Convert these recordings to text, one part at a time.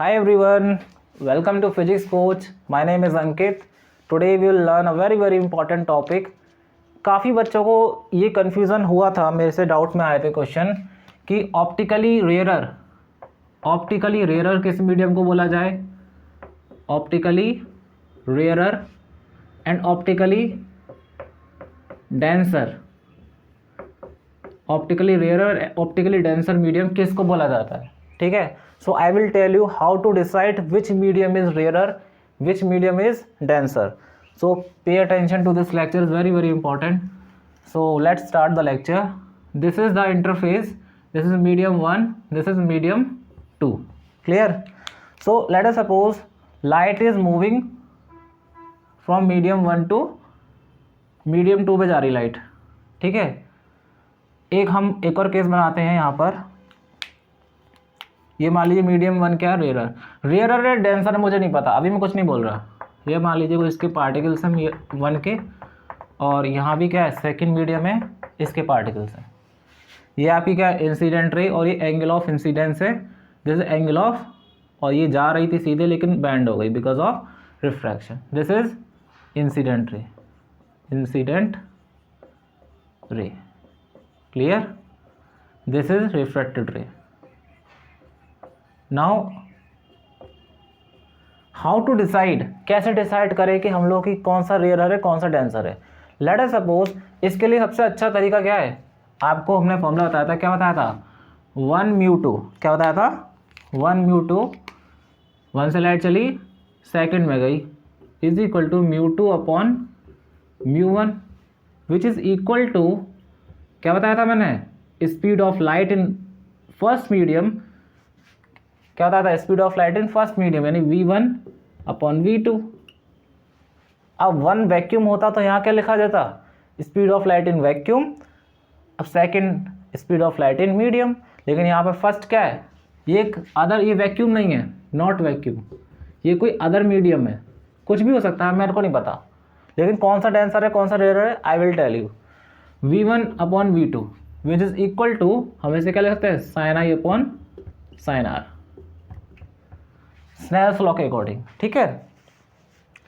Hi everyone, welcome to Physics Coach. My name is Ankit. Today we will learn a very important topic. काफ़ी बच्चों को ये confusion हुआ था, मेरे से डाउट में आए थे क्वेश्चन कि ऑप्टिकली रेयरर किस मीडियम को बोला जाए, optically rarer and optically denser medium किसको बोला जाता है. ठीक है, so I will tell you how to decide which medium is rarer, which medium is denser. So pay attention to this lecture, is very important. So let's start the lecture. This is the interface, this is medium 1, this is medium 2. Clear? So let us suppose light is moving from medium 1 to medium 2 पे जा रही light. ठीक है, हम एक और case बनाते हैं यहाँ पर. ये मान लीजिए मीडियम 1 क्या है, रेयरर है, डेंसर है मुझे नहीं पता, अभी मैं कुछ नहीं बोल रहा. ये मान लीजिए कोई इसके पार्टिकल्स हैं 1 के, और यहाँ भी क्या है सेकंड मीडियम है, इसके पार्टिकल्स हैं. ये आपकी क्या है इंसिडेंट रे, और ये एंगल ऑफ इंसिडेंस है, दिस इज एंगल ऑफ, और ये जा रही थी सीधे लेकिन बैंड हो गई because of refraction. This is incident ray. Clear? This is refracted ray. Now how to decide, कैसे डिसाइड करें कि हम लोग की कौन सा रेयरर है कौन सा डेंसर है. लेट अस सपोज, इसके लिए सबसे अच्छा तरीका क्या है, आपको हमने फॉर्मूला बताया था. क्या बताया था? 1 μ2. क्या बताया था? 1 μ2, 1 से लाइट चली सेकंड में गई, is equal to μ2 upon μ1 which is equal to, क्या बताया था मैंने, speed of light in first medium. क्या होता था? Speed of light in first medium यानी v1 अपॉन v2. अब 1 वैक्यूम होता तो यहाँ क्या लिखा जाता? Speed of light in vacuum. अब second speed of light in medium, लेकिन यहाँ पर फर्स्ट क्या है, ये एक अदर, ये वैक्यूम नहीं है, नॉट वैक्यूम, ये कोई अदर मीडियम है, कुछ भी हो सकता है, मेरे को नहीं पता. लेकिन कौन सा डेंसर है कौन सा रेयरर है, I will tell you. v1 upon v2 which is equal to, हम इसे क्या लिख सकते हैं, साइन आई upon sine R, Snell's law के अकॉर्डिंग. ठीक है,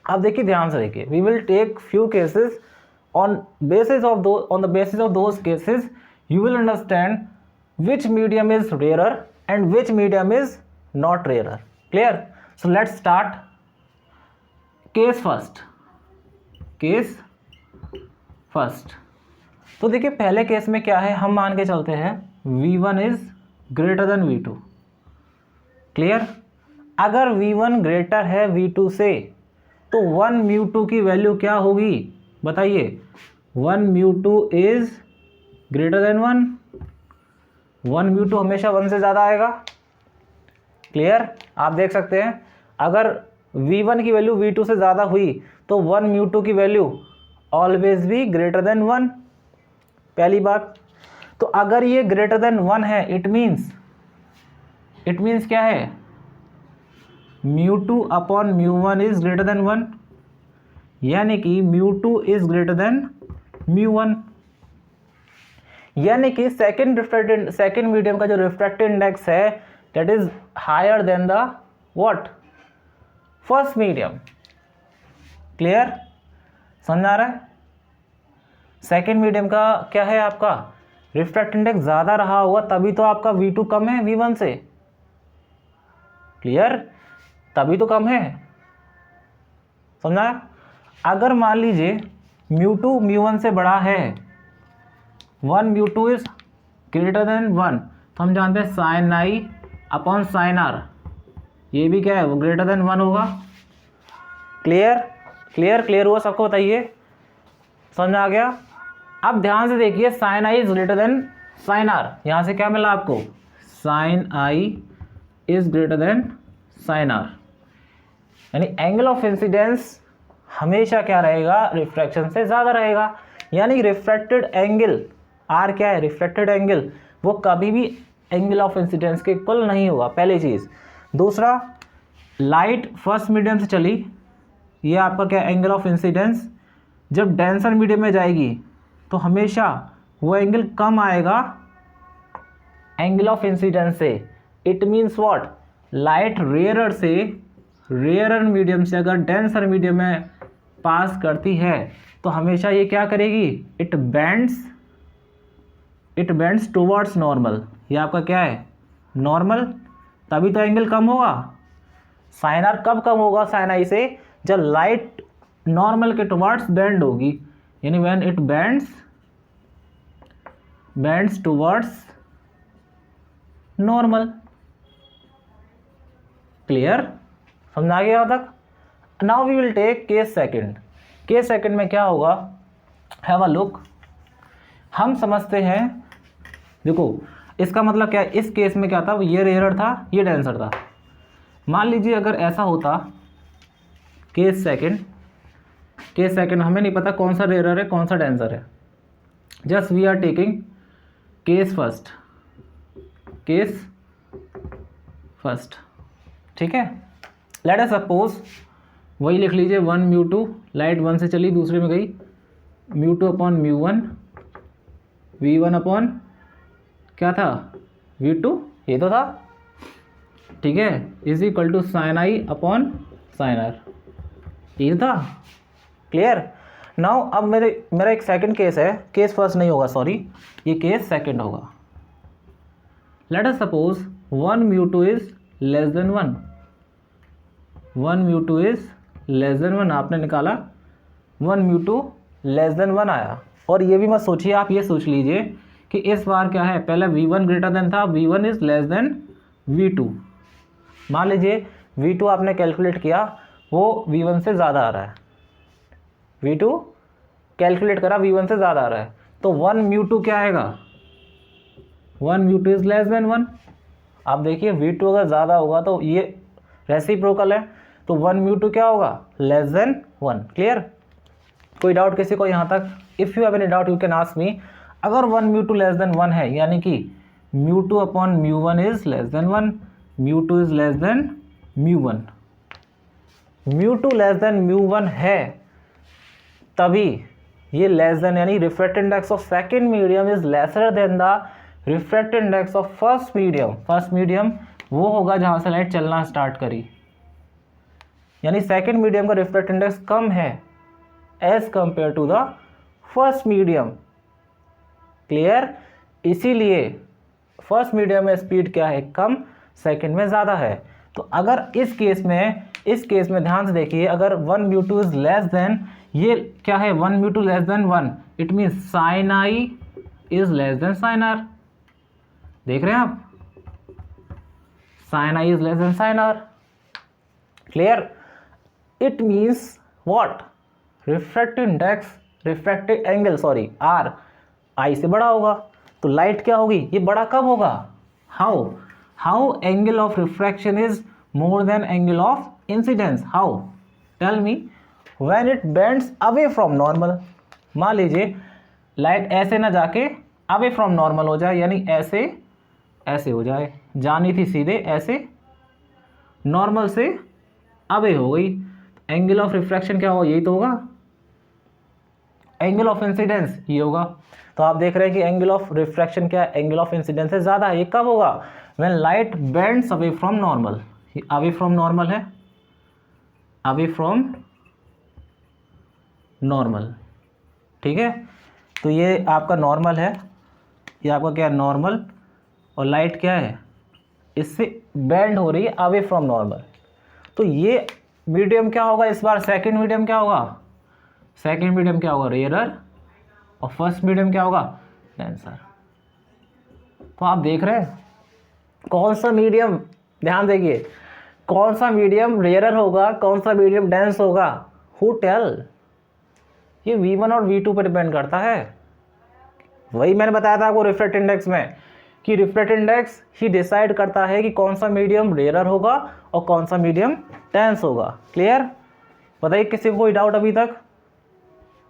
अब देखिए ध्यान से देखिए, we will take few cases, on the basis of those cases you will understand which medium is rarer and which medium is not rarer. Clear? So let's start. Case first. तो देखिए पहले केस में क्या है, हम मान के चलते हैं v1 is greater then v2. Clear? अगर v1 ग्रेटर है v2 से तो 1 μ2 की वैल्यू क्या होगी बताइए. 1 μ2 इज ग्रेटर देन 1. 1 μ2 हमेशा 1 से ज़्यादा आएगा. क्लियर? आप देख सकते हैं अगर v1 की वैल्यू v2 से ज़्यादा हुई तो 1 μ2 की वैल्यू ऑलवेज भी ग्रेटर देन 1. पहली बात. तो अगर ये ग्रेटर देन 1 है, इट मीन्स क्या है, μ2 अपॉन μ1 इज ग्रेटर देन 1, यानी कि μ2 इज ग्रेटर देन μ1, यानी कि सेकेंड मीडियम का जो रिफ्रैक्टिव इंडेक्स है that is higher than the what, first medium. Clear? समझ आ रहा है? सेकेंड मीडियम का क्या है, आपका रिफ्रैक्टिव इंडेक्स ज़्यादा रहा होगा तभी तो आपका v2 कम है v1 से. क्लियर? तभी तो कम है. समझा? अगर मान लीजिए μ2 μ1 से बड़ा है, 1 μ2 इज ग्रेटर देन 1, तो हम जानते हैं sine I upon sine are, ये भी क्या है, वो ग्रेटर देन 1 होगा. क्लियर हुआ सबको? बताइए, समझ आ गया? अब ध्यान से देखिए, sine I is greater than sine R, यहाँ से क्या मिला आपको, sine I is greater than sine R, यानी एंगल ऑफ इंसिडेंस हमेशा क्या रहेगा, रिफ्रैक्शन से ज़्यादा रहेगा. यानी रिफ्रैक्टेड एंगल आर क्या है, रिफ्रैक्टेड एंगल, वो कभी भी एंगल ऑफ इंसिडेंस के इक्वल नहीं होगा. पहली चीज़. दूसरा, लाइट फर्स्ट मीडियम से चली, ये आपका क्या एंगल ऑफ इंसिडेंस, जब डेंसर मीडियम में जाएगी तो हमेशा वो एंगल कम आएगा एंगल ऑफ इंसिडेंस से. It means what, light rarer से, रेयरर मीडियम से अगर डेंसर मीडियम में पास करती है तो हमेशा ये क्या करेगी, इट बेंड्स टुवर्ड्स नॉर्मल। ये आपका क्या है, नॉर्मल, तभी तो एंगल कम होगा। साइन आर कब कम होगा साइन आई से, जब लाइट नॉर्मल के टुवर्ड्स बेंड होगी, यानी when it bends towards normal. Clear, समझा गया यहाँ तक। Now we will take case second. Case second में क्या होगा, हैव अ लुक। हम समझते हैं, देखो इसका मतलब क्या है, इस केस में क्या था, ये रेयरर था, ये डेंसर था। मान लीजिए अगर ऐसा होता, केस सेकंड हमें नहीं पता कौन सा रेयरर है कौन सा डेंसर है, just we are taking case first, ठीक है। लेट अस सपोज, वही लिख लीजिए 1 μ2, लाइट 1 से चली दूसरे में गई, μ2 अपॉन μ1, v1 अपॉन क्या था, v2, ये तो था, ठीक है, is equal to sine I upon sine are, ये था। क्लियर। नाउ अब मेरा एक सेकंड केस है, केस फर्स्ट नहीं होगा, सॉरी, ये केस सेकंड होगा। Let us suppose 1 μ2 is less than 1, 1 μ2 is less than 1 आपने निकाला, 1 μ2 लेस देन 1 आया। और ये भी मत सोचिए, आप ये सोच लीजिए कि इस बार क्या है, पहले v1 ग्रेटर देन था, v1 is less then v2। मान लीजिए v2 आपने कैलकुलेट किया, वो v1 से ज़्यादा आ रहा है, v2 कैलकुलेट करा, v1 से ज़्यादा आ रहा है, तो 1 μ2 क्या आएगा, 1 μ2 इज लेस देन 1। आप देखिए v2 अगर ज़्यादा होगा तो ये रेसिप्रोकल है, तो 1 μ2 क्या होगा, लेस देन 1। क्लियर। कोई डाउट किसी को यहाँ तक? If you have any doubt you can ask मी। अगर 1 μ2 लेस देन 1 है, यानी कि μ2 upon μ1 is less than 1, μ2 is less than μ1, μ2 less than μ1 है, तभी ये लेस देन, यानी refractive index of second medium is lesser than the refractive index of first medium. First medium वो होगा जहाँ से लाइट चलना स्टार्ट करी, यानी सेकंड मीडियम का रिफ्रैक्टिव इंडेक्स कम है as compare to the first medium. Clear. इसीलिए फर्स्ट मीडियम में स्पीड क्या है, कम, सेकंड में ज़्यादा है। तो अगर इस केस में ध्यान से देखिए, अगर 1 μ2 इज लेस देन, ये क्या है, 1 μ2 less than 1, it means sine I is less than sine r. देख रहे हैं आप, sine I is less than sine r. Clear. It means what, refractive index, refractive angle sorry r i से बड़ा होगा, तो लाइट क्या होगी, ये बड़ा कब होगा, how angle of refraction is more than angle of incidence, how, tell me. When it bends away from normal. मान लीजिए लाइट ऐसे ना जाके अवे फ्रॉम नॉर्मल हो जाए, यानी ऐसे हो जाए, जानी थी सीधे, ऐसे नॉर्मल से अवे हो गई, एंगल ऑफ रिफ्रैक्शन क्या होगा, यही तो होगा, एंगल ऑफ इंसिडेंस ये होगा। तो आप देख रहे हैं कि एंगल ऑफ रिफ्रैक्शन क्या है, एंगल ऑफ इंसिडेंस से ज़्यादा है। ये कब होगा, when light bends away from normal. Away from normal है, अवे फ्रॉम नॉर्मल, ठीक है। तो ये आपका नॉर्मल है, ये आपका क्या है, नॉर्मल, और लाइट क्या है, इससे बेंड हो रही है अवे फ्रॉम नॉर्मल। तो ये मीडियम क्या होगा इस बार, सेकंड मीडियम क्या होगा, सेकंड मीडियम क्या होगा, रेयरर, और फर्स्ट मीडियम क्या होगा, डेंसर। तो आप देख रहे हैं कौन सा मीडियम, ध्यान देखिए, कौन सा मीडियम रेयरर होगा, कौन सा मीडियम डेंस होगा, हु टेल। ये V1 और V2 पर डिपेंड करता है। वही मैंने बताया था आपको रिफ्रैक्टिव इंडेक्स में, कि रिफ्रैक्टिव इंडेक्स ही डिसाइड करता है कि कौन सा मीडियम रेयरर होगा और कौन सा मीडियम डेंस होगा। क्लियर। बताइए किसी को कोई डाउट अभी तक?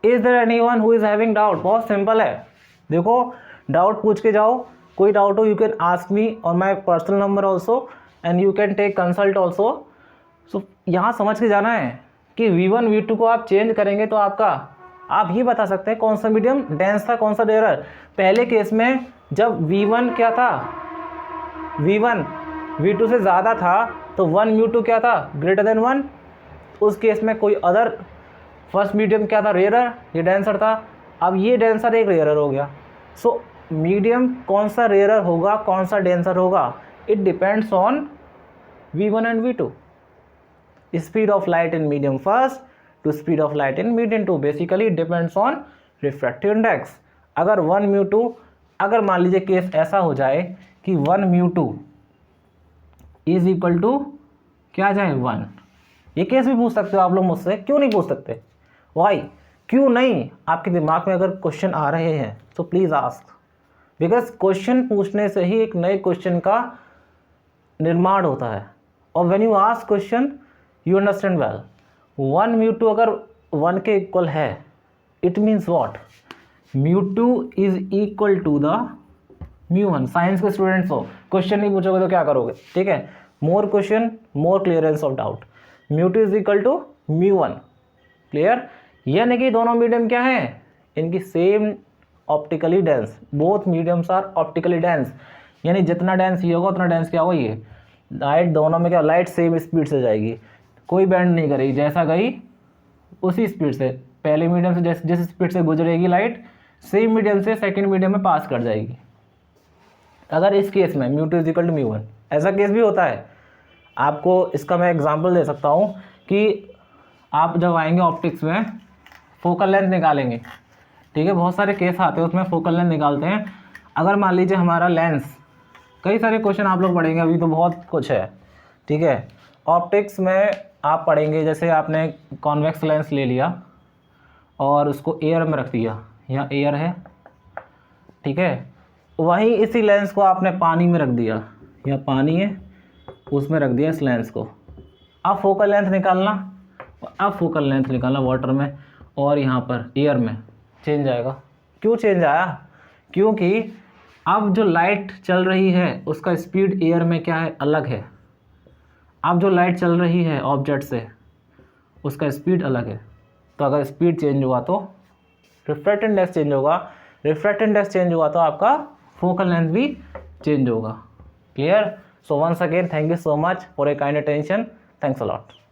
Is there anyone who is having doubt? बहुत सिंपल है, देखो डाउट पूछ के जाओ, कोई डाउट हो यू कैन आस्क मी और my personal number also and you can take consult also. So यहाँ समझ के जाना है कि V1 V2 को आप चेंज करेंगे तो आप ये बता सकते हैं कौन सा मीडियम डेंस था, कौन सा रेयरर। पहले केस में जब V1 क्या था, V1 V2 से ज़्यादा था तो 1 μ2 क्या था, ग्रेटर देन 1। उस केस में कोई अदर फर्स्ट मीडियम क्या था, रेयरर, ये डेंसर था। अब ये डेंसर एक रेयरर हो गया। सो मीडियम कौन सा रेयरर होगा, कौन सा डेंसर होगा, it depends on V1 and V2। Speed of light in medium first to speed of light in medium two, basically depends on refractive index. अगर 1 μ2, अगर मान लीजिए केस ऐसा हो जाए कि 1 μ2 इज इक्वल टू क्या आ जाए 1, ये केस भी पूछ सकते हो आप लोग मुझसे, क्यों नहीं पूछ सकते, वाई, क्यों नहीं? आपके दिमाग में अगर क्वेश्चन आ रहे हैं तो प्लीज़ आस्क, बिकॉज क्वेश्चन पूछने से ही एक नए क्वेश्चन का निर्माण होता है। और when you ask question you understand well. 1 μ2 अगर 1 के इक्वल है, it means what, μ2 is equal to the μ1। Science के स्टूडेंट्स हो, क्वेश्चन नहीं पूछोगे तो क्या करोगे, ठीक है। More question more clearance of doubt. μ2 is equal to μ1, clear. यानी कि दोनों मीडियम क्या है, इनकी same optically dense, both mediums are optically dense, यानी जितना डेंस ये होगा उतना डेंस क्या होगा, ये लाइट दोनों में क्या, लाइट सेम स्पीड से जाएगी, कोई बैंड नहीं करेगी, जैसा गई उसी स्पीड से, पहले मीडियम से जिस स्पीड से गुजरेगी लाइट, सेम मीडियम से सेकंड मीडियम में पास कर जाएगी। अगर इस केस में μ2 इज इक्वल टू μ1, ऐसा केस भी होता है। आपको इसका मैं एग्जांपल दे सकता हूँ कि आप जब आएंगे ऑप्टिक्स में फोकल लेंथ निकालेंगे, ठीक है, बहुत सारे केस आते हैं उसमें फोकल लेंथ निकालते हैं। अगर मान लीजिए हमारा लेंस, कई सारे क्वेश्चन आप लोग पढ़ेंगे, अभी तो बहुत कुछ है, ठीक है। ऑप्टिक्स में आप पढ़ेंगे, जैसे आपने कॉन्वेक्स लेंस ले लिया और उसको एयर में रख दिया, यहाँ एयर है, ठीक है, वहीं इसी लेंस को आपने पानी में रख दिया, यहाँ पानी है, उसमें रख दिया इस लेंस को। अब फोकल लेंथ निकालना, वाटर में और यहाँ पर एयर में चेंज आएगा। क्यों चेंज आया? क्योंकि अब जो लाइट चल रही है उसका स्पीड एयर में क्या है, अलग है। अब जो लाइट चल रही है ऑब्जेक्ट से उसका स्पीड अलग है। तो अगर स्पीड चेंज हुआ तो रिफ्रैक्टिव इंडेक्स चेंज होगा, रिफ्रैक्टिव इंडेक्स चेंज हुआ तो आपका फोकल लेंथ भी चेंज होगा। Clear? So once again thank you so much for a kind attention. Thanks a lot.